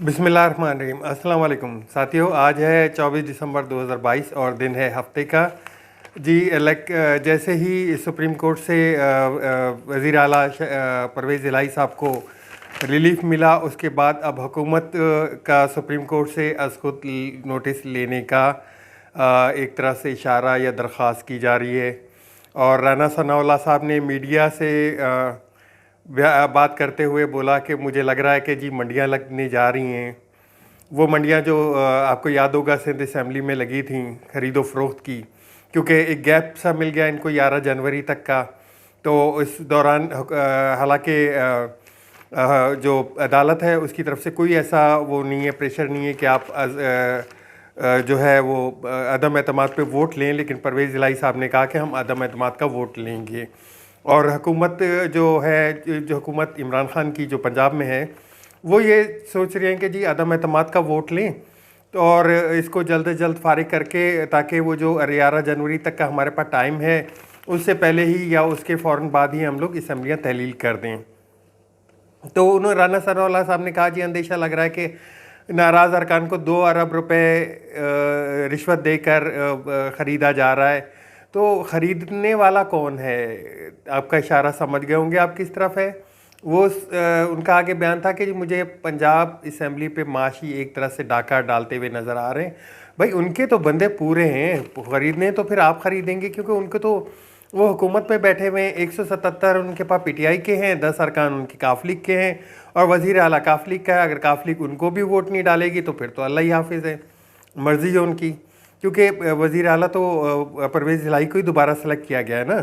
बिस्मिल्लाहिर्रहमानिर्रहीम। अस्सलाम वालेकुम साथियों, आज है 24 दिसंबर 2022 और दिन है हफ्ते का। जी जैसे ही सुप्रीम कोर्ट से वज़ीर आला परवेज़ इलाही साहब को रिलीफ मिला, उसके बाद अब हुकूमत का सुप्रीम कोर्ट से अज़खुद नोटिस लेने का एक तरह से इशारा या दरख्वास्त की जा रही है। और राना सनाउल्लाह साहब ने मीडिया से बात करते हुए बोला कि मुझे लग रहा है कि जी मंडियां लगने जा रही हैं। वो मंडियां जो आपको याद होगा सिंध असम्बली में लगी थी ख़रीदो फरोख्त की, क्योंकि एक गैप सा मिल गया इनको 11 जनवरी तक का। तो इस दौरान हालांकि जो अदालत है उसकी तरफ से कोई ऐसा वो नहीं है, प्रेशर नहीं है कि आप जो है वो अदम एतमाद पे वोट लें, लेकिन परवेज़ इलाही साहब ने कहा कि हम अदम एतमाद का वोट लेंगे। और हुकूमत जो हुकूमत इमरान खान की जो पंजाब में है, वो ये सोच रहे हैं कि जी अदम एतमाद का वोट लें तो और इसको जल्द से जल्द फारिग करके, ताकि वो जो 11 जनवरी तक का हमारे पास टाइम है उससे पहले ही या उसके फ़ौरन बाद ही हम लोग असम्बलियाँ तहलील कर दें। तो उन्होंने राना सनाउल्लाह साहब ने कहा जी अंदेशा लग रहा है कि नाराज़ अरकान को 2 अरब रुपए रिश्वत देकर ख़रीदा जा रहा है। तो ख़रीदने वाला कौन है? आपका इशारा समझ गए होंगे आप किस तरफ है। वो उनका आगे बयान था कि जी मुझे पंजाब असम्बली पे माशी एक तरह से डाका डालते हुए नज़र आ रहे हैं। भाई उनके तो बंदे पूरे हैं, ख़रीदने तो फिर आप ख़रीदेंगे, क्योंकि उनको तो वो हुकूमत में बैठे हुए हैं। 177 उनके पास पीटीआई के हैं, 10 अरकान उनकी काफ लीग के हैं और वज़ीर आला काफ लीग का है। अगर काफ लीग उनको भी वोट नहीं डालेगी तो फिर तो अल्लाह ही हाफिज़ है, मर्ज़ी है उनकी। क्योंकि वज़ीर आला तो परवेज़ इलाही को ही दोबारा सेलेक्ट किया गया है ना।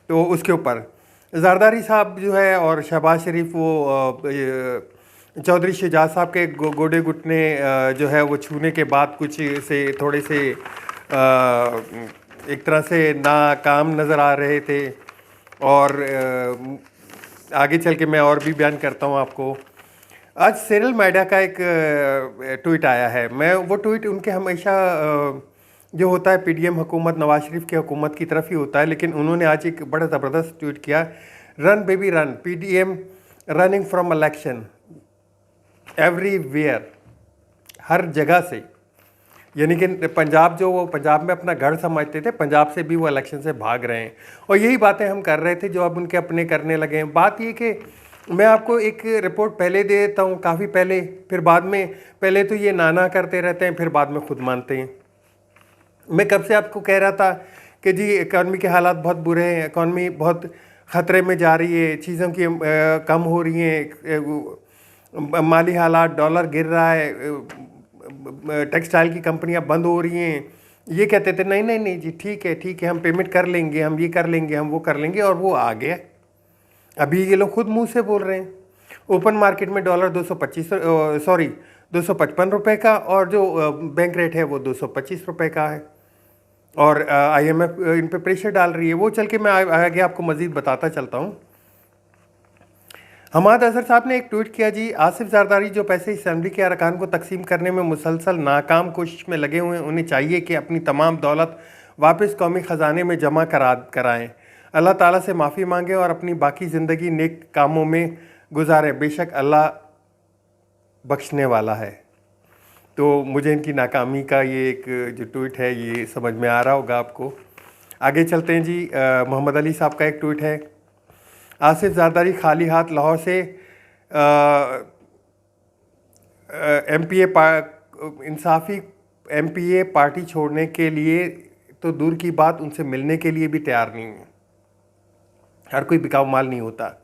तो उसके ऊपर ज़रदारी साहब जो है और शहबाज शरीफ, वो चौधरी शहजाद साहब के गोडे घुटने जो है वो छूने के बाद कुछ से थोड़े से एक तरह से नाकाम नज़र आ रहे थे। और आगे चल के मैं और भी बयान करता हूँ आपको। आज सीरियल मीडिया का एक ट्वीट आया है। मैं वो ट्वीट उनके हमेशा जो होता है पीडीएम हुकूमत, नवाज शरीफ की हुकूमत की तरफ ही होता है, लेकिन उन्होंने आज एक बड़ा ज़बरदस्त ट्वीट किया। Run baby run, PDM running from election everywhere, हर जगह से। यानी कि पंजाब जो वो पंजाब में अपना घर समझते थे, पंजाब से भी वो इलेक्शन से भाग रहे हैं। और यही बातें हम कर रहे थे जो अब उनके अपने करने लगे हैं। बात ये कि मैं आपको एक रिपोर्ट पहले दे देता हूँ, काफ़ी पहले, फिर बाद में। पहले तो ये नाना करते रहते हैं, फिर बाद में खुद मानते हैं। मैं कब से आपको कह रहा था कि जी इकॉनमी के हालात बहुत बुरे हैं, इकॉनमी बहुत ख़तरे में जा रही है, चीज़ों की कम हो रही हैं, माली हालात, डॉलर गिर रहा है, टेक्सटाइल की कंपनियां बंद हो रही हैं। ये कहते थे नहीं नहीं नहीं जी ठीक है हम पेमेंट कर लेंगे, हम ये कर लेंगे, हम वो कर लेंगे, और वो आ गया। अभी ये लोग खुद मुंह से बोल रहे हैं। ओपन मार्केट में डॉलर 255 रुपये का, और जो बैंक रेट है वो 225 रुपये का है। और आईएमएफ इन पे प्रेशर डाल रही है। वो चल के मैं आगे आपको मज़ीद बताता चलता हूँ। हमाद अजहर साहब ने एक ट्वीट किया जी, आसिफ जरदारी जो पैसे असम्बली के अरकान को तकसीम करने में मुसलसल नाकाम कोशिश में लगे हुए हैं, उन्हें चाहिए कि अपनी तमाम दौलत वापस कौमी ख़जाने में जमा कराएँ, अल्लाह ताला से माफ़ी मांगें और अपनी बाकी ज़िंदगी नेक कामों में गुजारें। बेशक अल्लाह बख्शने वाला है। तो मुझे इनकी नाकामी का ये एक जो ट्वीट है ये समझ में आ रहा होगा आपको। आगे चलते हैं जी। मोहम्मद अली साहब का एक ट्वीट है। आसिफ जरदारी खाली हाथ लाहौर से एमपीए इंसाफी एमपीए पार्टी छोड़ने के लिए तो दूर की बात, उनसे मिलने के लिए भी तैयार नहीं है। हर कोई बिकाऊ माल नहीं होता,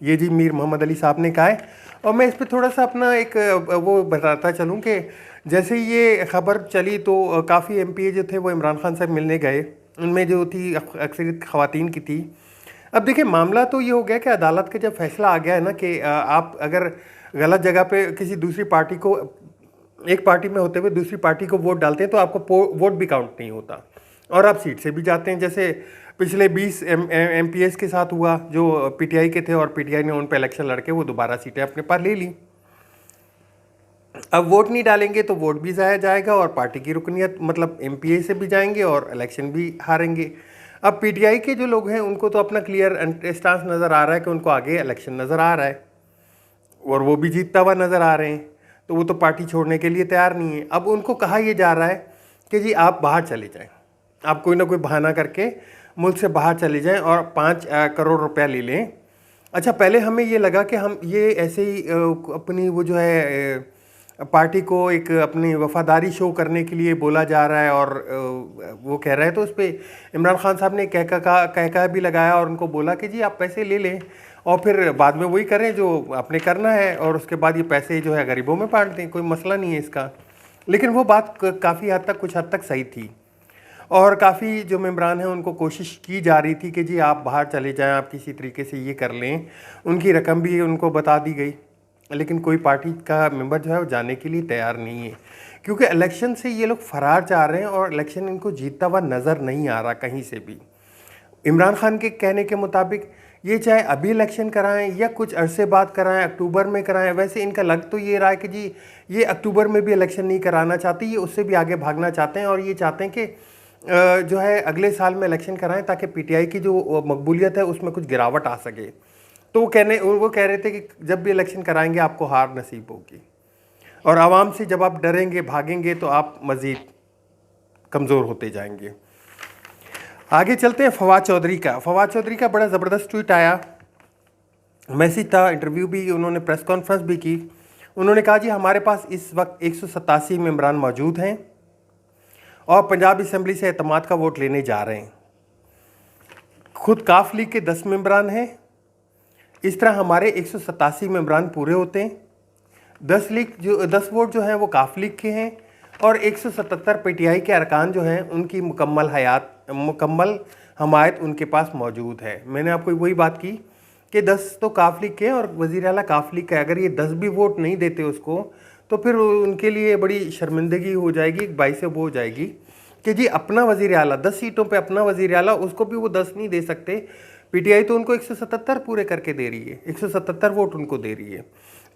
ये जी मीर मोहम्मद अली साहब ने कहा है। और मैं इस पर थोड़ा सा अपना एक वो बताता चलूँ कि जैसे ये ख़बर चली तो काफ़ी एमपीए जो थे वो इमरान खान से मिलने गए। उनमें जो थी अक्सरियत ख़वातीन की थी। अब देखिए मामला तो ये हो गया कि अदालत का जब फैसला आ गया है ना कि आप अगर गलत जगह पे किसी दूसरी पार्टी को, एक पार्टी में होते हुए दूसरी पार्टी को वोट डालते हैं तो आपको वोट भी काउंट नहीं होता और आप सीट से भी जाते हैं। जैसे पिछले 20 एमपीएस के साथ हुआ जो पीटीआई के थे, और पीटीआई ने उन पर इलेक्शन लड़के वो दोबारा सीटें अपने पास ले ली। अब वोट नहीं डालेंगे तो वोट भी ज़ाया जाएगा और पार्टी की रुकनीत मतलब एमपीए से भी जाएंगे और इलेक्शन भी हारेंगे। अब पीटीआई के जो लोग हैं उनको तो अपना क्लियर स्टांस नज़र आ रहा है कि उनको आगे इलेक्शन नज़र आ रहा है और वो भी जीतता हुआ नज़र आ रहे हैं। तो वो तो पार्टी छोड़ने के लिए तैयार नहीं है। अब उनको कहा यह जा रहा है कि जी आप बाहर चले जाएं, आप कोई ना कोई बहाना करके मुल्क से बाहर चले जाएं और 5 करोड़ रुपया ले लें। अच्छा, पहले हमें ये लगा कि हम ये ऐसे ही अपनी वो जो है पार्टी को एक अपनी वफादारी शो करने के लिए बोला जा रहा है और वो कह रहा है, तो उस पर इमरान खान साहब ने कहका भी लगाया और उनको बोला कि जी आप पैसे ले लें और फिर बाद में वही करें जो आपने करना है, और उसके बाद ये पैसे जो है गरीबों में बांट दें, कोई मसला नहीं है इसका। लेकिन वो बात काफ़ी हद तक, कुछ हद तक सही थी और काफ़ी जो मेम्बरान हैं उनको कोशिश की जा रही थी कि जी आप बाहर चले जाएं, आप किसी तरीके से ये कर लें। उनकी रकम भी उनको बता दी गई, लेकिन कोई पार्टी का मेंबर जो है वो जाने के लिए तैयार नहीं है, क्योंकि इलेक्शन से ये लोग फरार चाह रहे हैं और इलेक्शन इनको जीतता हुआ नज़र नहीं आ रहा कहीं से भी। इमरान खान के कहने के मुताबिक ये चाहे अभी इलेक्शन कराएं या कुछ अरसे बाद कराएं, अक्टूबर में कराएं, वैसे इनका लग तो ये रहा है कि जी ये अक्टूबर में भी इलेक्शन नहीं कराना चाहते, ये उससे भी आगे भागना चाहते हैं और ये चाहते हैं कि जो है अगले साल में इलेक्शन कराएं ताकि पीटीआई की जो मकबूलियत है उसमें कुछ गिरावट आ सके। तो वो कह रहे थे कि जब भी इलेक्शन कराएंगे आपको हार नसीब होगी और आवाम से जब आप डरेंगे, भागेंगे, तो आप मज़ीद कमज़ोर होते जाएंगे। आगे चलते हैं फवाद चौधरी का बड़ा ज़बरदस्त ट्वीट आया, मैसेज था, इंटरव्यू भी, उन्होंने प्रेस कॉन्फ्रेंस भी की। उन्होंने कहा जी हमारे पास इस वक्त 187 मेंबरान मौजूद हैं और पंजाब असम्बली से एतमाद का वोट लेने जा रहे हैं। खुद काफ लीग के 10 मेंबरान हैं। इस तरह हमारे 187 मेंबरान पूरे होते हैं। 10 वोट जो हैं वो काफ लीग के हैं और 177 पीटीआई के अरकान जो हैं उनकी मुकम्मल हमायत उनके पास मौजूद है। मैंने आपको वही बात की कि 10 तो काफ लीग के हैं और वज़ीर आला काफ लीग का है। अगर ये 10 भी वोट नहीं देते उसको तो फिर उनके लिए बड़ी शर्मिंदगी हो जाएगी, एक बाई से वो हो जाएगी कि जी अपना वज़ीर आला 10 सीटों पे अपना वज़ीर आला, उसको भी वो 10 नहीं दे सकते। पीटीआई तो उनको 177 पूरे करके दे रही है, 177 वोट उनको दे रही है,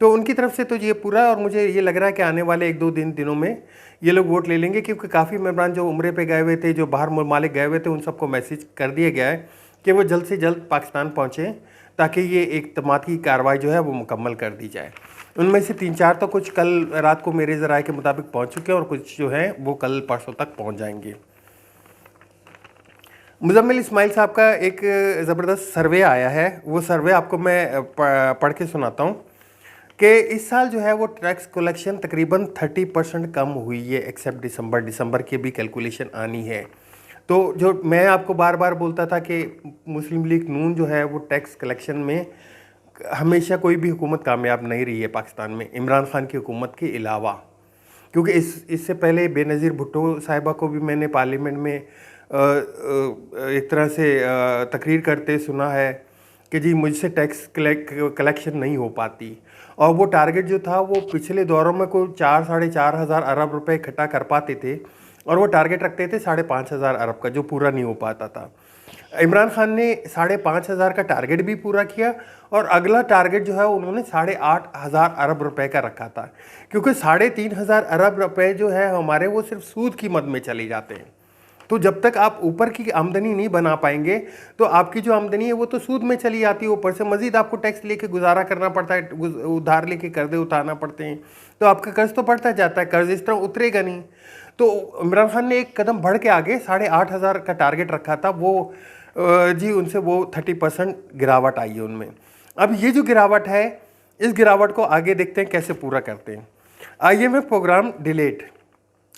तो उनकी तरफ से तो ये पूरा है। और मुझे ये लग रहा है कि आने वाले 1-2 दिनों में ये लोग वोट ले लेंगे, क्योंकि काफ़ी मेंबरान जो उम्रे पे गए हुए थे, जो बाहर ममालिक गए हुए थे, उन सबको मैसेज कर दिया गया है कि वो जल्द से जल्द पाकिस्तान पहुँचें ताकि ये एक तमाद की कार्रवाई जो है वो मुकम्मल कर दी जाए। उनमें से 3-4 तो कुछ कल रात को मेरे ज़राए के मुताबिक पहुँच चुके हैं और कुछ जो हैं वो कल परसों तक पहुँच जाएंगे। मुजम्मिल इस्माइल साहब का एक ज़बरदस्त सर्वे आया है, वो सर्वे आपको मैं पढ़ के सुनाता हूँ कि इस साल जो है वो टैक्स कलेक्शन तकरीबन 30% कम हुई है, एक्सेप्ट दिसंबर की भी कैलकुलेशन आनी है। तो जो मैं आपको बार बार बोलता था कि मुस्लिम लीग नून जो है वो टैक्स कलेक्शन में हमेशा कोई भी हुकूमत कामयाब नहीं रही है पाकिस्तान में, इमरान खान की हुकूमत के अलावा। क्योंकि इससे पहले बेनज़ीर भुट्टो साहिबा को भी मैंने पार्लियामेंट में एक तरह से तकरीर करते सुना है कि जी मुझसे टैक्स कलेक्शन नहीं हो पाती, और वो टारगेट जो था वो पिछले दौरों में कोई 4-4.5 हज़ार अरब रुपए इकट्ठा कर पाते थे और वो टारगेट रखते थे 5.5 हज़ार अरब का, जो पूरा नहीं हो पाता था। इमरान खान ने 5.5 हज़ार का टारगेट भी पूरा किया और अगला टारगेट जो है उन्होंने 8.5 हज़ार अरब रुपए का रखा था, क्योंकि 3.5 हज़ार अरब रुपए जो है हमारे वो सिर्फ सूद की मद में चले जाते हैं। तो जब तक आप ऊपर की आमदनी नहीं बना पाएंगे तो आपकी जो आमदनी है वो तो सूद में चली जाती है, ऊपर से मज़ीद आपको टैक्स लेके गुजारा करना पड़ता है, उधार लेके कर्जे उतारना पड़ते हैं, तो आपका कर्ज तो बढ़ता जाता है, कर्ज इस तरह उतरेगा नहीं। तो इमरान खान ने एक कदम बढ़ के आगे 8.5 हज़ार का टारगेट रखा था, वो जी उनसे वो 30% गिरावट आई है उनमें। अब ये जो गिरावट है, इस गिरावट को आगे देखते हैं कैसे पूरा करते हैं। IMF प्रोग्राम डिलेड,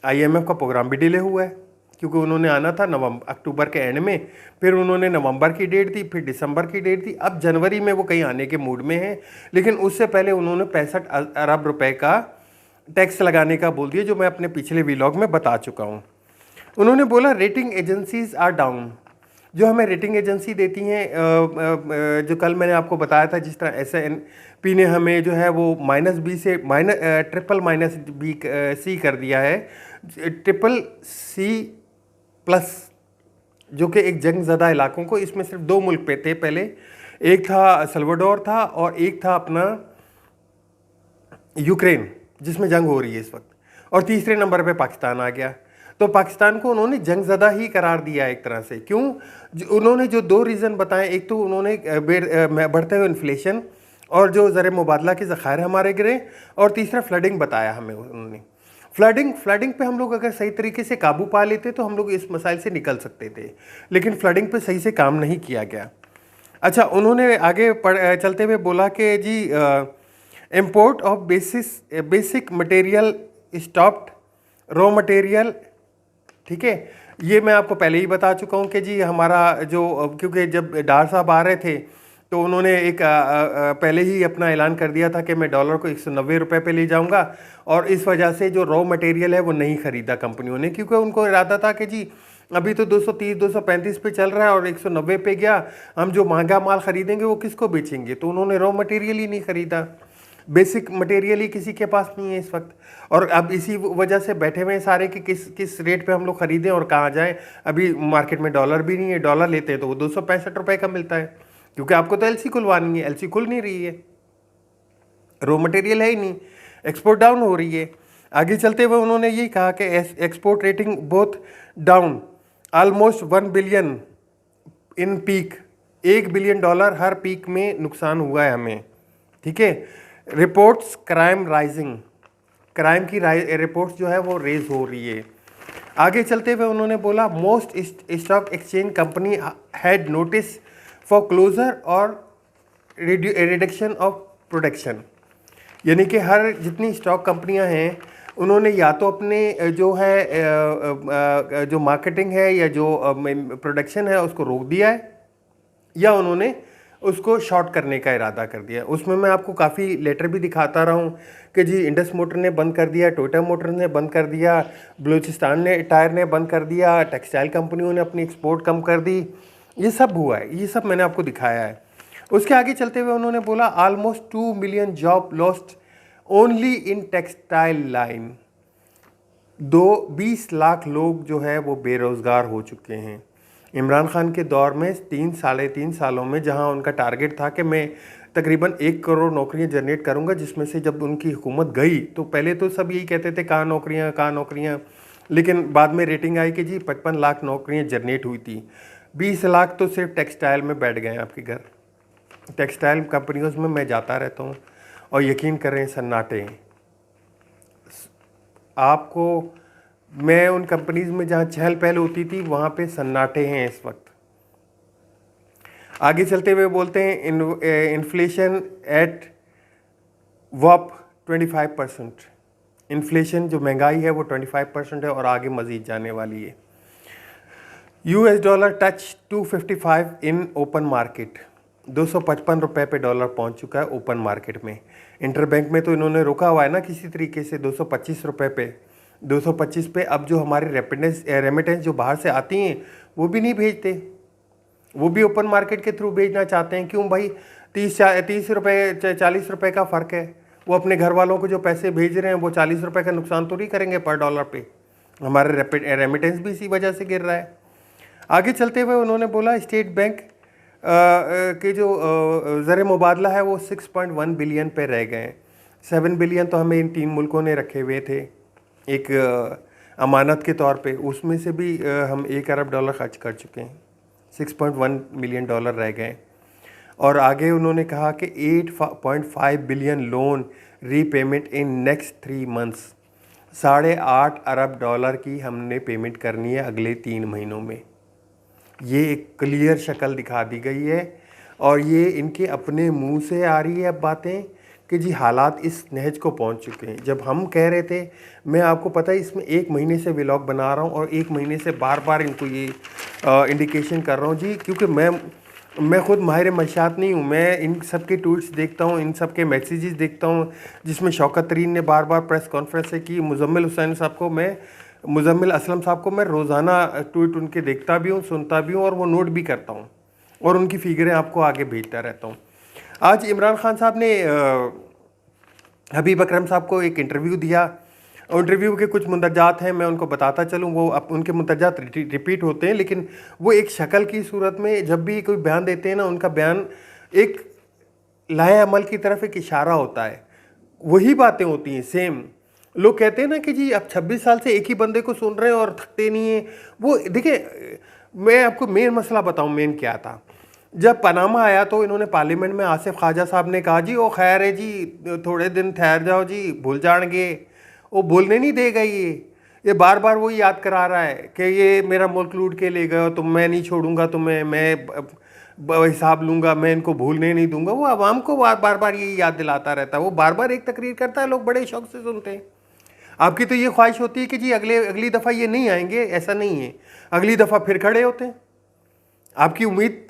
IMF का प्रोग्राम भी डिले हुआ है, क्योंकि उन्होंने आना था अक्टूबर के एंड में, फिर उन्होंने नवंबर की डेट दी, फिर दिसंबर की डेट दी, अब जनवरी में वो कहीं आने के मूड में हैं। लेकिन उससे पहले उन्होंने 65 अरब रुपए का टैक्स लगाने का बोल दिया, जो मैं अपने पिछले व्लॉग में बता चुका हूँ। उन्होंने बोला रेटिंग एजेंसीज आर डाउन, जो हमें रेटिंग एजेंसी देती हैं, जो कल मैंने आपको बताया था, जिस तरह S&P ने हमें जो है वो -B से BBB कर दिया है, CCC+, जो कि एक जंग ज़दा इलाकों को, इसमें सिर्फ 2 मुल्क पे थे पहले, एक था सल्वाडोर था और एक था अपना यूक्रेन जिसमें जंग हो रही है इस वक्त, और तीसरे नंबर पे पाकिस्तान आ गया। तो पाकिस्तान को उन्होंने जंग ज़दा ही करार दिया एक तरह से। क्यों? उन्होंने जो 2 रीज़न बताए, एक तो उन्होंने बढ़ते हुए इन्फ्लेशन और जो ज़र मुबादला के ज़खायर हमारे गिरे, और तीसरा फ्लडिंग बताया हमें उन्होंने। फ्लडिंग पे हम लोग अगर सही तरीके से काबू पा लेते तो हम लोग इस मसाइल से निकल सकते थे, लेकिन फ्लडिंग पे सही से काम नहीं किया गया। अच्छा, उन्होंने आगे चलते हुए बोला कि जी import of basic material stopped, raw material, ठीक है। ये मैं आपको पहले ही बता चुका हूँ कि जी हमारा जो, क्योंकि जब डार साहब आ रहे थे तो उन्होंने एक पहले ही अपना ऐलान कर दिया था कि मैं डॉलर को 190 रुपये पे ले जाऊंगा, और इस वजह से जो रॉ मटेरियल है वो नहीं ख़रीदा कंपनियों ने, क्योंकि उनको इरादा था कि जी अभी तो 230 235 पे चल रहा है और 190 पे गया, हम जो महंगा माल ख़रीदेंगे वो किसको बेचेंगे। तो उन्होंने रॉ मटेरियल ही नहीं ख़रीदा, बेसिक मटेरियल ही किसी के पास नहीं है इस वक्त। और अब इसी वजह से बैठे हुए हैं सारे कि किस रेट पे हम लोग ख़रीदें और कहाँ जाएं। अभी मार्केट में डॉलर भी नहीं है, डॉलर लेते हैं तो वो 265 रुपये का मिलता है, क्योंकि आपको तो एलसी खुलवानी है, एलसी खुल नहीं रही है, रॉ मटेरियल है ही नहीं, एक्सपोर्ट डाउन हो रही है। आगे चलते हुए उन्होंने यही कहा कि export rating both down almost 1 billion in peak, $1 billion her peak में नुकसान हुआ है हमें, ठीक है। रिपोर्ट्स क्राइम राइजिंग, क्राइम की रिपोर्ट्स जो है वो रेज हो रही है। आगे चलते हुए उन्होंने बोला most stock exchange company had notice for closure और रिडक्शन ऑफ प्रोडक्शन, यानी कि हर जितनी स्टॉक कंपनियां हैं उन्होंने या तो अपने जो है जो मार्केटिंग है या जो प्रोडक्शन है उसको रोक दिया है, या उन्होंने उसको शॉर्ट करने का इरादा कर दिया। उसमें मैं आपको काफ़ी लेटर भी दिखाता रहा हूँ कि जी इंडस मोटर ने बंद कर दिया, टोयोटा मोटर ने बंद कर दिया, बलूचिस्तान ने टायर ने बंद कर दिया, टेक्सटाइल कंपनियों ने अपनी एक्सपोर्ट कम कर दी, ये सब हुआ है, ये सब मैंने आपको दिखाया है। उसके आगे चलते हुए उन्होंने बोला almost 2 million job lost only in textile line, 20 lakh लोग जो है वो बेरोज़गार हो चुके हैं। इमरान खान के दौर में 3 सालों में जहां उनका टारगेट था कि मैं तकरीबन 1 करोड़ नौकरियां जनरेट करूंगा, जिसमें से जब उनकी हुकूमत गई तो पहले तो सब यही कहते थे कहाँ नौकरियां, लेकिन बाद में रेटिंग आई कि जी 55 लाख नौकरियां जनरेट हुई थी, 20 लाख तो सिर्फ टेक्सटाइल में बैठ गए आपके घर। टेक्सटाइल कंपनियों में मैं जाता रहता हूँ और यकीन करें सन्नाटे हैं आपको, मैं उन कंपनीज में जहाँ चहल पहल होती थी वहाँ पे सन्नाटे हैं इस वक्त। आगे चलते हुए बोलते हैं इन्फ्लेशन एट वॉप 25%, इन्फ्लेशन जो महंगाई है वो 25% है और आगे मज़ीद जाने वाली है। US dollar touch 255 in open market, 255 रुपये पे डॉलर पहुंच चुका है ओपन मार्केट में। इंटरबैंक में तो इन्होंने रोका हुआ है ना किसी तरीके से 225 रुपये पे, 225 पे। अब जो हमारी रेमिटेंस जो बाहर से आती हैं वो भी नहीं भेजते, वो भी ओपन मार्केट के थ्रू भेजना चाहते हैं। क्यों भाई, 30 रुपये 40 रुपये का फ़र्क है, वो अपने घर वालों को जो पैसे भेज रहे हैं वो 40 रुपये का नुकसान तो नहीं करेंगे पर डॉलर पे। हमारे रेमिटेंस भी इसी वजह से गिर रहा है। आगे चलते हुए उन्होंने बोला स्टेट बैंक के जो ज़र मुबादला है वो 6.1 बिलियन पे रह गए। 7 बिलियन तो हमें इन 3 मुल्कों ने रखे हुए थे एक अमानत के तौर पे, उसमें से भी हम $1 अरब खर्च कर चुके हैं, 6.1 मिलियन डॉलर रह गए। और आगे उन्होंने कहा कि 8.5 billion loan repayment in next 3 months, $8.5 अरब की हमने पेमेंट करनी है अगले 3 महीनों में। ये एक क्लियर शक्ल दिखा दी गई है और ये इनके अपने मुंह से आ रही है अब बातें कि जी हालात इस नहज को पहुंच चुके हैं। जब हम कह रहे थे, मैं आपको पता है इसमें 1 महीने से व्लॉग बना रहा हूं और 1 महीने से बार बार इनको ये इंडिकेशन कर रहा हूं जी, क्योंकि मैं खुद माहिर मंशात नहीं हूँ। मैं इन सब के ट्वीट्स देखता हूँ, इन सब के मैसेजेस देखता हूँ, जिसमें शौकत तरीन ने बार बार प्रेस कॉन्फ्रेंस से की, मुज़म्मिल असलम साहब को मैं रोज़ाना ट्वीट उनके देखता भी हूँ, सुनता भी हूँ और वो नोट भी करता हूँ और उनकी फिगरें आपको आगे भेजता रहता हूँ। आज इमरान खान साहब ने हबीब अकरम साहब को एक इंटरव्यू दिया और इंटरव्यू के कुछ मुंदजात हैं, मैं उनको बताता चलूँ। वो अब उनके मुंदजात रिपीट होते हैं, लेकिन वो एक शक्ल की सूरत में जब भी कोई बयान देते हैं ना, उनका बयान एक लाए अमल की तरफ एक इशारा होता है, वही बातें होती हैं सेम। लोग कहते हैं ना कि जी अब 26 साल से एक ही बंदे को सुन रहे हैं और थकते नहीं हैं। वो देखिए, मैं आपको मेन मसला बताऊं, मेन क्या था। जब पनामा आया तो इन्होंने पार्लियामेंट में आसिफ ख्वाजा साहब ने कहा जी वो खैर है जी, थोड़े दिन ठहर जाओ जी, भूल जाएंगे। वो बोलने नहीं देगा ये बार बार वही याद करा रहा है कि ये मेरा मुल्क लूट के ले गए हो तुम, मैं नहीं छोड़ूंगा तुम्हें, मैं हिसाब लूंगा, मैं इनको भूलने नहीं दूंगा। वो आवाम को बार बार यही याद दिलाता रहता है। वो बार बार एक तकरीर करता है, लोग बड़े शौक से सुनते हैं। आपकी तो ये ख्वाहिश होती है कि जी अगली दफ़ा ये नहीं आएंगे, ऐसा नहीं है, अगली दफ़ा फिर खड़े होते हैं। आपकी उम्मीद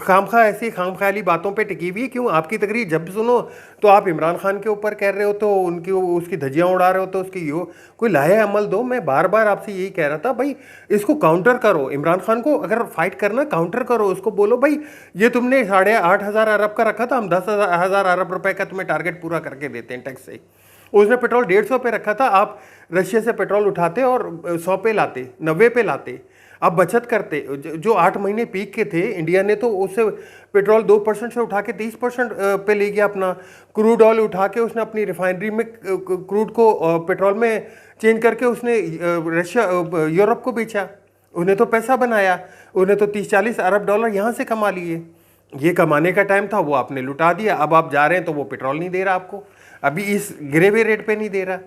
खामखा ऐसी खामख्याली बातों पे टिकी हुई है। क्यों? आपकी तकरीर जब सुनो तो आप इमरान खान के ऊपर कह रहे हो, तो उनकी उसकी धज्जियाँ उड़ा रहे हो, तो उसकी यो कोई लाहे अमल दो। मैं बार बार आपसे यही कह रहा था भाई, इसको काउंटर करो। इमरान खान को अगर फाइट करना, काउंटर करो, उसको बोलो भाई ये तुमने 8,500 अरब का रखा था, हम 10,000 अरब रुपए का तुम्हें टारगेट पूरा करके देते हैं टैक्स से। उसने पेट्रोल 150 पे रखा था, आप रशिया से पेट्रोल उठाते और 100 पे लाते, 90 पे लाते, आप बचत करते। जो 8 महीने पीक के थे, इंडिया ने तो उससे पेट्रोल 2% से उठा के 30% पे ले गया अपना। क्रूड ऑयल उठा के उसने अपनी रिफाइनरी में क्रूड को पेट्रोल में चेंज करके उसने रशिया यूरोप को बेचा। उन्हें तो पैसा बनाया, उन्हें तो 30-40 अरब डॉलर यहाँ से कमा लिए। ये कमाने का टाइम था, वो आपने लुटा दिया। अब आप जा रहे हैं तो वो पेट्रोल नहीं दे रहा आपको, अभी इस गिरे हुए रेट पे नहीं दे रहा।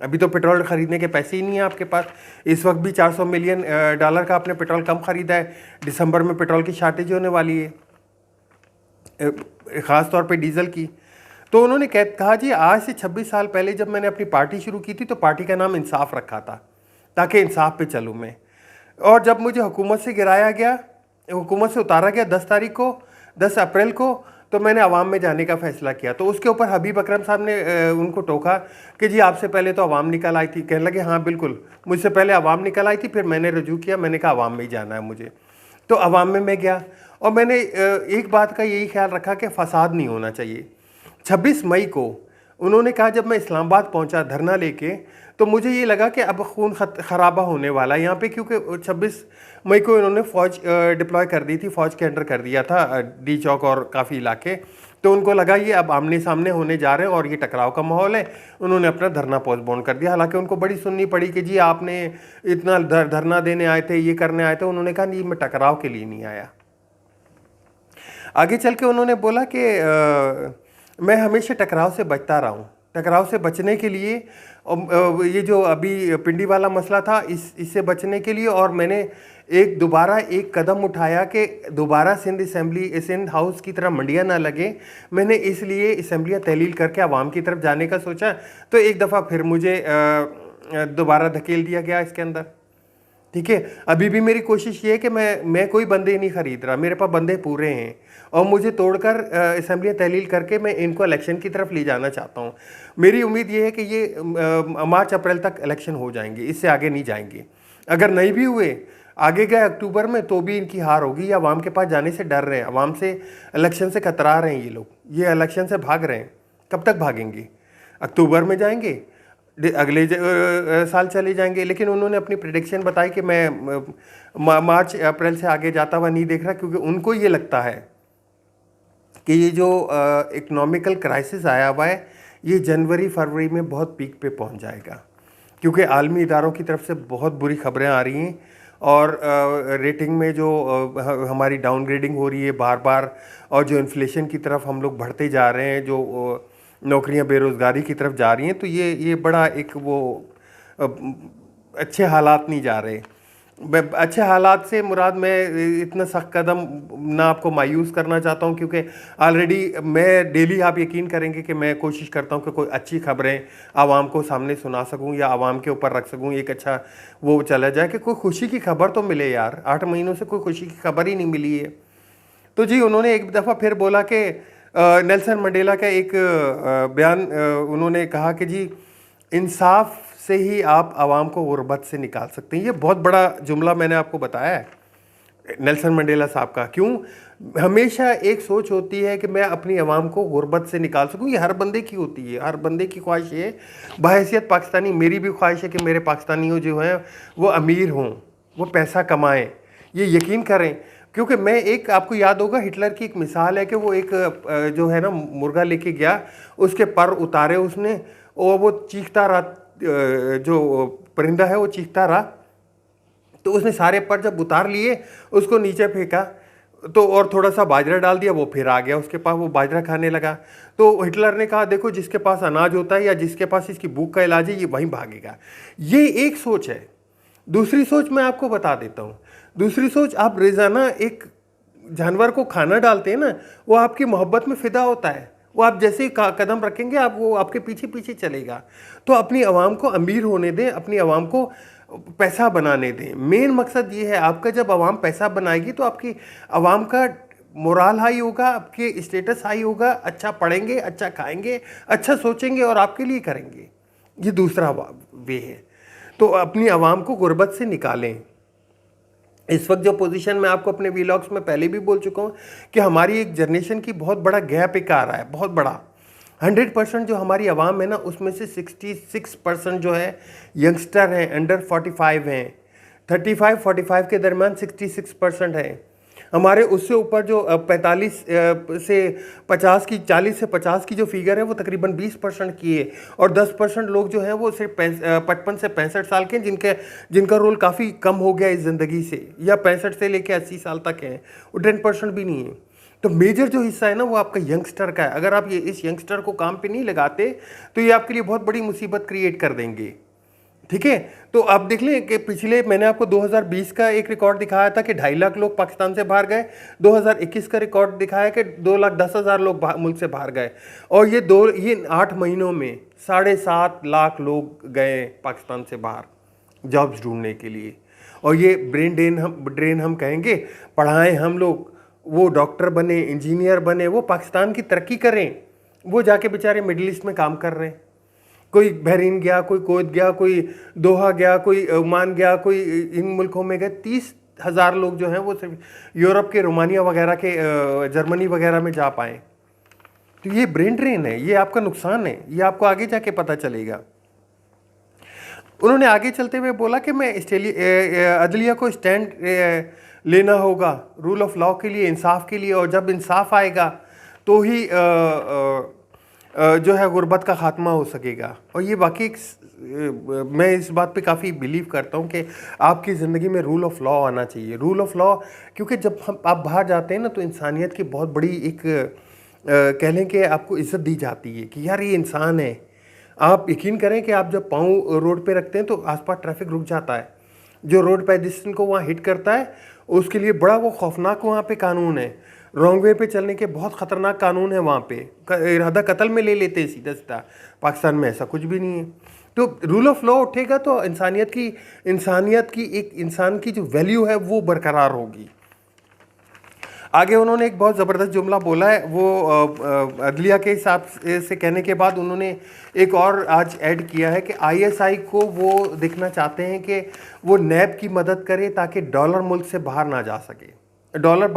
अभी तो पेट्रोल खरीदने के पैसे ही नहीं है आपके पास। इस वक्त भी 400 मिलियन डॉलर का आपने पेट्रोल कम खरीदा है। दिसंबर में पेट्रोल की शार्टेज होने वाली है, ख़ास तौर पे डीजल की। तो उन्होंने कहा जी आज से 26 साल पहले जब मैंने अपनी पार्टी शुरू की थी तो पार्टी का नाम इंसाफ रखा था, ताकि इंसाफ पे चलूँ मैं। और जब मुझे हुकूमत से गिराया गया, हुकूमत से उतारा गया 10 अप्रैल को, तो मैंने अवाम में जाने का फ़ैसला किया। तो उसके ऊपर हबीब अकरम साहब ने उनको टोका कि जी आपसे पहले तो अवाम निकल आई थी। कहने लगे हाँ बिल्कुल, मुझसे पहले अवाम निकल आई थी, फिर मैंने रजू किया, मैंने कहा अवाम में ही जाना है मुझे। तो अवाम में मैं गया और मैंने एक बात का यही ख्याल रखा कि फ़साद नहीं होना चाहिए। 26 मई को उन्होंने कहा, जब मैं इस्लामाबाद पहुंचा धरना लेके, तो मुझे ये लगा कि अब खून खराबा होने वाला है यहाँ पे, क्योंकि 26 मई को इन्होंने फ़ौज डिप्लॉय कर दी थी, फ़ौज के अंडर कर दिया था डी चौक और काफ़ी इलाके। तो उनको लगा ये अब आमने सामने होने जा रहे हैं और ये टकराव का माहौल है। उन्होंने अपना धरना पोस्टपोन कर दिया। हालांकि उनको बड़ी सुननी पड़ी कि जी आपने इतना धरना देने आए थे, ये करने आए थे। उन्होंने कहा नहीं, मैं टकराव के लिए नहीं आया। आगे चल के उन्होंने बोला कि मैं हमेशा टकराव से बचता रहा हूँ। टकराव से बचने के लिए ये जो अभी पिंडी वाला मसला था, इससे बचने के लिए, और मैंने दोबारा एक कदम उठाया कि दोबारा सिंध हाउस की तरह मंडियाँ ना लगे। मैंने इसलिए असम्बलियाँ तहलील करके आवाम की तरफ जाने का सोचा। तो एक दफ़ा फिर मुझे दोबारा धकेल दिया गया इसके अंदर। ठीक है, अभी भी मेरी कोशिश ये है कि मैं कोई बंदे नहीं ख़रीद रहा, मेरे पास बंदे पूरे हैं और मुझे तोड़कर असम्बलियाँ तहलील करके मैं इनको इलेक्शन की तरफ ले जाना चाहता हूँ। मेरी उम्मीद ये है कि ये मार्च अप्रैल तक इलेक्शन हो जाएंगे, इससे आगे नहीं जाएंगे। अगर नहीं भी हुए, आगे गए अक्टूबर में, तो भी इनकी हार होगी। ये अवाम के पास जाने से डर रहे हैं, अवाम से इलेक्शन से कतरा रहे हैं ये लोग, ये इलेक्शन से भाग रहे हैं। कब तक भागेंगे? अक्टूबर में जाएंगे, अगले साल चले जाएंगे। लेकिन उन्होंने अपनी प्रेडिक्शन बताई कि मैं मार्च अप्रैल से आगे जाता हुआ नहीं देख रहा, क्योंकि उनको ये लगता है कि ये जो इकोनॉमिकल क्राइसिस आया हुआ है, ये जनवरी फरवरी में बहुत पीक पे पहुंच जाएगा, क्योंकि आलमी इदारों की तरफ से बहुत बुरी खबरें आ रही हैं और रेटिंग में जो हमारी डाउनग्रेडिंग हो रही है बार बार, और जो इन्फ्लेशन की तरफ हम लोग बढ़ते जा रहे हैं, जो नौकरियां बेरोज़गारी की तरफ जा रही हैं, तो ये बड़ा एक वो अच्छे हालात नहीं जा रहे। अच्छे हालात से मुराद, मैं इतना सख्त कदम ना आपको मायूस करना चाहता हूं, क्योंकि ऑलरेडी मैं डेली, आप यकीन करेंगे कि मैं कोशिश करता हूं कि कोई अच्छी खबरें आवाम को सामने सुना सकूं या आवाम के ऊपर रख सकूं। एक अच्छा वो चला जाए कि कोई खुशी की खबर तो मिले यार। 8 महीनों से कोई खुशी की खबर ही नहीं मिली है। तो जी उन्होंने एक दफ़ा फिर बोला कि नेल्सन मंडेला का एक बयान, उन्होंने कहा कि जी इंसाफ से ही आप आवाम को गुर्बत से निकाल सकते हैं। ये बहुत बड़ा जुमला मैंने आपको बताया है नेल्सन मंडेला साहब का। क्यों? हमेशा एक सोच होती है कि मैं अपनी आवाम को गुर्बत से निकाल सकूं। ये हर बंदे की होती है, हर बंदे की ख्वाहिश है। बहैसियत पाकिस्तानी मेरी भी ख्वाहिश है कि मेरे पाकिस्तानियों जो हैं वो अमीर हों, वो पैसा कमाएँ। ये यकीन करें, क्योंकि मैं एक, आपको याद होगा हिटलर की एक मिसाल है कि वो एक जो है ना मुर्गा लेके गया, उसके पर उतारे उसने और वो चीखता रहा, जो परिंदा है वो चीखता रहा। तो उसने सारे पर जब उतार लिए, उसको नीचे फेंका, तो और थोड़ा सा बाजरा डाल दिया, वो फिर आ गया उसके पास, वो बाजरा खाने लगा। तो हिटलर ने कहा देखो जिसके पास अनाज होता है या जिसके पास इसकी भूख का इलाज है ये वहीं भागेगा। ये एक सोच है। दूसरी सोच मैं आपको बता देता हूँ। दूसरी सोच, आप रोजाना एक जानवर को खाना डालते हैं ना, वो आपकी मोहब्बत में फिदा होता है। वो आप जैसे ही कदम रखेंगे आप, वो आपके पीछे पीछे चलेगा। तो अपनी आवाम को अमीर होने दें, अपनी आवाम को पैसा बनाने दें। मेन मकसद ये है आपका, जब आवाम पैसा बनाएगी तो आपकी आवाम का मोराल हाई होगा, आपके स्टेटस हाई होगा, अच्छा पढ़ेंगे, अच्छा खाएंगे, अच्छा सोचेंगे और आपके लिए करेंगे। ये दूसरा वे है। तो अपनी आवाम को गुर्बत से निकालें। इस वक्त जो पोजीशन मैं आपको अपने वीलॉग्स में पहले भी बोल चुका हूँ कि हमारी एक जनरेशन की बहुत बड़ा गैप एक आ रहा है, बहुत बड़ा। 100% जो हमारी आवाम है ना, उसमें से 66% जो है यंगस्टर हैं, अंडर 45 हैं। 35-45 के दरमियान 66% है। हमारे उससे ऊपर जो 45 से 50 की, 40 से 50 की जो फिगर है वो तकरीबन 20% की है। और 10% लोग जो हैं वो सिर्फ 55 से 65 साल के हैं, जिनका रोल काफ़ी कम हो गया इस ज़िंदगी से, या 65 से लेकर 80 साल तक हैं। वो 10% भी नहीं है। तो मेजर जो हिस्सा है ना वो आपका यंगस्टर का है। अगर आप ये इस यंगस्टर को काम पे नहीं लगाते तो ये आपके लिए बहुत बड़ी मुसीबत क्रिएट कर देंगे। ठीक है। तो आप देख लें कि पिछले, मैंने आपको 2020 का एक रिकॉर्ड दिखाया था कि 2.5 लाख लोग पाकिस्तान से बाहर गए। 2021 का रिकॉर्ड दिखाया कि 2,10,000 लोग मुल्क से बाहर गए। और ये 8 महीनों में 7.5 लाख लोग गए पाकिस्तान से बाहर जॉब्स ढूंढने के लिए। और ये ड्रेन हम कहेंगे, पढ़ाएं हम लोग, वो डॉक्टर बने, इंजीनियर बने, वो पाकिस्तान की तरक्की करें, वो जाके बेचारे मिडिल ईस्ट में काम कर रहे हैं। कोई बहरीन गया, कोई कुवैत गया, कोई दोहा गया, कोई ओमान गया, कोई इन मुल्कों में गए। 30,000 लोग जो हैं वो सिर्फ यूरोप के, रोमानिया वगैरह के, जर्मनी वगैरह में जा पाए। तो ये ब्रेन ड्रेन है, ये आपका नुकसान है, ये आपको आगे जाके पता चलेगा। उन्होंने आगे चलते हुए बोला कि मैं अदलिया को स्टैंड लेना होगा रूल ऑफ लॉ के लिए, इंसाफ के लिए, और जब इंसाफ आएगा तो ही जो है गुर्बत का खात्मा हो सकेगा। और ये वाकई मैं इस बात पे काफ़ी बिलीव करता हूँ कि आपकी ज़िंदगी में रूल ऑफ लॉ आना चाहिए। रूल ऑफ लॉ, क्योंकि जब आप बाहर जाते हैं ना तो इंसानियत की बहुत बड़ी एक कह लें कि आपको इज़्ज़त दी जाती है कि यार ये इंसान है। आप यकीन करें कि आप जब पाँव रोड पे रखते हैं तो आसपास ट्रैफिक रुक जाता है। जो रोड पेडिस्ट्रियन को वहाँ हिट करता है उसके लिए बड़ा वो खौफनाक वहाँ पे कानून है। रॉन्ग वे पे चलने के बहुत ख़तरनाक कानून है वहाँ पे, इरादा कत्ल में ले लेते हैं सीधा सीधा। पाकिस्तान में ऐसा कुछ भी नहीं है। तो रूल ऑफ लॉ उठेगा तो इंसानियत की एक इंसान की जो वैल्यू है वो बरकरार होगी। आगे उन्होंने एक बहुत ज़बरदस्त जुमला बोला है, वो अदलिया के हिसाब से कहने के बाद उन्होंने एक और आज ऐड किया है कि ISI को वो देखना चाहते हैं कि वो नैब की मदद करे ताकि डॉलर मुल्क से बाहर ना जा सके, डॉलर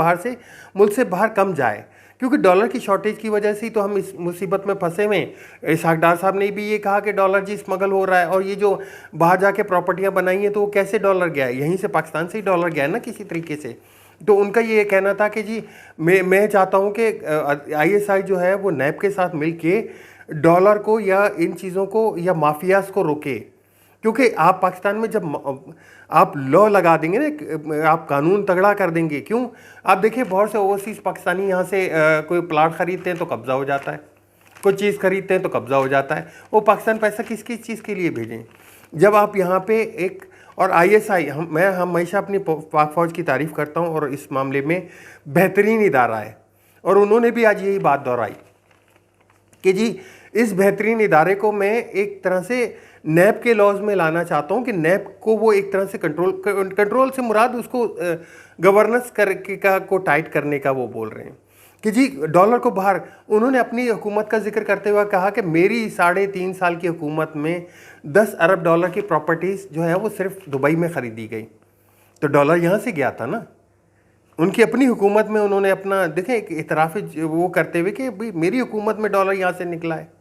मुल्क से बाहर कम जाए, क्योंकि डॉलर की शॉर्टेज की वजह से ही तो हम इस मुसीबत में फंसे हुए हैं। इसहाक डार साहब ने भी ये कहा कि डॉलर जी स्मगल हो रहा है, और ये जो बाहर जाके प्रॉपर्टियां बनाई हैं तो वो कैसे डॉलर गया है, यहीं से पाकिस्तान से ही डॉलर गया है ना किसी तरीके से। तो उनका ये कहना था कि जी मैं चाहता हूँ कि ISI जो है वो नैब के साथ मिल के डॉलर को या इन चीज़ों को या माफियाज को रोके। क्योंकि आप पाकिस्तान में जब आप लॉ लगा देंगे ना, आप कानून तगड़ा कर देंगे। क्यों, आप देखिए बहुत से ओवरसीज़ पाकिस्तानी यहाँ से कोई प्लाट ख़रीदते हैं तो कब्ज़ा हो जाता है, कोई चीज़ खरीदते हैं तो कब्ज़ा हो जाता है। वो पाकिस्तान पैसा किस किस चीज़ के लिए भेजें जब आप यहाँ पे एक, और ISI मैं हमेशा अपनी पाक फ़ौज की तारीफ़ करता हूँ और इस मामले में बेहतरीन इदारा है। और उन्होंने भी आज यही बात दोहराई कि जी इस बेहतरीन इदारे को मैं एक तरह से नैब के लॉज में लाना चाहता हूँ कि नैब को वो एक तरह से कंट्रोल से मुराद उसको गवर्नेंस को टाइट करने का वो बोल रहे हैं कि जी डॉलर को बाहर। उन्होंने अपनी हुकूमत का जिक्र करते हुए कहा कि मेरी 3.5 साल की हुकूमत में 10 अरब डॉलर की प्रॉपर्टीज़ जो है वो सिर्फ दुबई में ख़रीदी गई। तो डॉलर यहाँ से गया था ना, उनकी अपनी हुकूमत में उन्होंने अपना देखें एक इतराफ़ वो करते हुए कि भाई मेरी हुकूमत में डॉलर यहाँ से निकला है।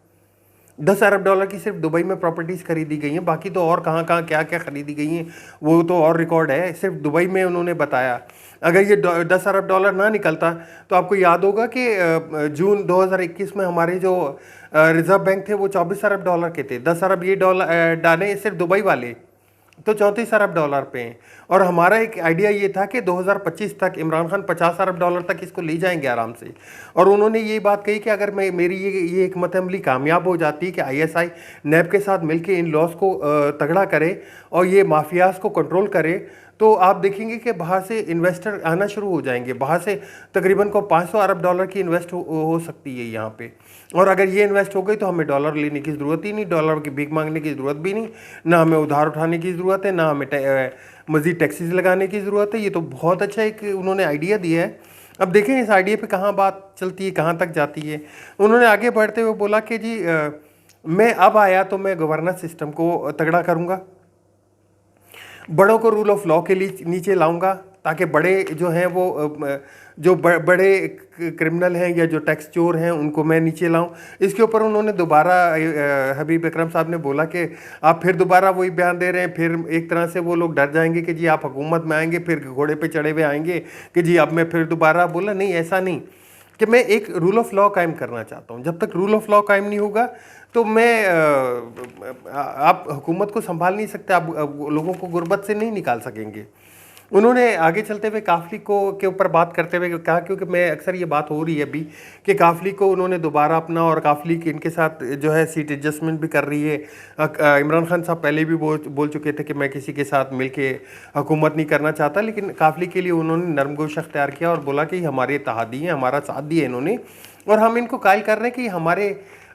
10 अरब डॉलर की सिर्फ दुबई में प्रॉपर्टीज़ खरीदी गई हैं, बाकी तो और कहाँ कहाँ क्या क्या खरीदी गई हैं वो तो और रिकॉर्ड है, सिर्फ दुबई में उन्होंने बताया। अगर ये 10 अरब डॉलर ना निकलता तो आपको याद होगा कि जून 2021 में हमारे जो रिज़र्व बैंक थे वो 24 अरब डॉलर के थे। 10 अरब ये डॉलर डाले सिर्फ दुबई वाले, तो 34 अरब डॉलर पे हैं। और हमारा एक आइडिया ये था कि 2025 तक इमरान खान 50 अरब डॉलर तक इसको ले जाएंगे आराम से। और उन्होंने ये बात कही कि अगर मेरी ये एक अमली कामयाब हो जाती है कि आईएसआई नैब के साथ मिलकर इन लॉस को तगड़ा करे और ये माफियाज को कंट्रोल करे, तो आप देखेंगे कि बाहर से इन्वेस्टर आना शुरू हो जाएंगे। बाहर से तकरीबन को 500 अरब डॉलर की इन्वेस्ट हो सकती है यहाँ पे। और अगर ये इन्वेस्ट हो गई तो हमें डॉलर लेने की ज़रूरत ही नहीं, डॉलर की भीख मांगने की ज़रूरत भी नहीं, ना हमें उधार उठाने की ज़रूरत है, ना हमें मज़ीद टैक्सेस लगाने की ज़रूरत है। ये तो बहुत अच्छा एक उन्होंने आइडिया दिया है। अब देखें इस आइडिया पे कहाँ बात चलती है, कहाँ तक जाती है। उन्होंने आगे बढ़ते हुए बोला कि जी मैं अब आया तो मैं गवर्नेंस सिस्टम को तगड़ा करूँगा, बड़ों को रूल ऑफ लॉ के लिए नीचे लाऊंगा, ताकि बड़े जो हैं वो जो बड़े क्रिमिनल हैं या जो टैक्स चोर हैं उनको मैं नीचे लाऊं। इसके ऊपर उन्होंने दोबारा हबीब अकरम साहब ने बोला कि आप फिर दोबारा वही बयान दे रहे हैं। फिर एक तरह से वो लोग डर जाएंगे कि जी आप हुकूमत में आएंगे, फिर घोड़े पे चढ़े हुए आएंगे कि जी अब मैं फिर दोबारा। बोला नहीं, ऐसा नहीं, कि मैं एक रूल ऑफ लॉ कायम करना चाहता हूँ। जब तक रूल ऑफ लॉ कायम नहीं होगा तो मैं आप हुकूमत को संभाल नहीं सकते, आप लोगों को गुर्बत से नहीं निकाल सकेंगे। उन्होंने आगे चलते हुए काफली को के ऊपर बात करते हुए कहा, क्योंकि मैं अक्सर ये बात हो रही है अभी कि काफली को उन्होंने दोबारा अपना, और काफली के इनके साथ जो है सीट एडजस्टमेंट भी कर रही है। इमरान खान साहब पहले भी बोल चुके थे कि मैं किसी के साथ मिलके हुकूमत नहीं करना चाहता, लेकिन काफली के लिए उन्होंने नरमगोश अख्तियार किया और बोला कि हमारे इत्तेहादी हैं, हमारा साथ दिया इन्होंने, और हम इनको कायल कर रहे हैं कि हमारे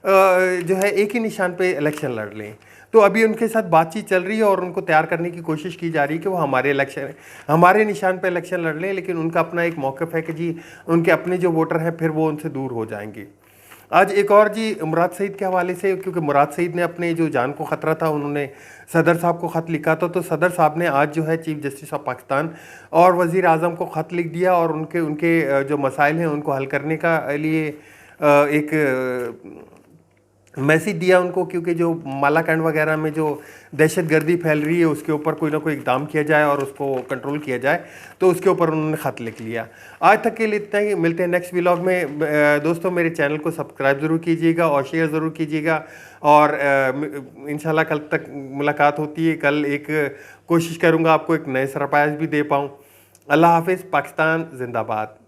जो है एक ही निशान पे इलेक्शन लड़ लें। तो अभी उनके साथ बातचीत चल रही है और उनको तैयार करने की कोशिश की जा रही है कि वो हमारे निशान पे इलेक्शन लड़ लें, लेकिन उनका अपना एक मौक़िफ़ है कि जी उनके अपने जो वोटर हैं फिर वो उनसे दूर हो जाएंगे। आज एक और जी मुराद सईद के हवाले से, क्योंकि मुराद सईद ने अपने जो जान को ख़तरा था उन्होंने सदर साहब को ख़त लिखा था, तो सदर साहब ने आज जो है चीफ़ जस्टिस ऑफ पाकिस्तान और वज़ीर आज़म को ख़त लिख दिया और उनके जो मसाइल हैं उनको हल करने का लिए एक मैसेज दिया उनको, क्योंकि जो मालाकंड वगैरह में जो दहशत गर्दी फैल रही है उसके ऊपर कोई ना कोई इक़दाम किया जाए और उसको कंट्रोल किया जाए। तो उसके ऊपर उन्होंने ख़त लिख लिया। आज तक के लिए इतना ही, मिलते हैं नेक्स्ट व्लॉग में। दोस्तों मेरे चैनल को सब्सक्राइब ज़रूर कीजिएगा और शेयर ज़रूर कीजिएगा, और इंशाल्लाह कल तक मुलाकात होती है। कल एक कोशिश करूँगा आपको एक नए सरप्राइज़ भी दे पाऊँ। अल्लाह हाफिज़। पाकिस्तान जिंदाबाद।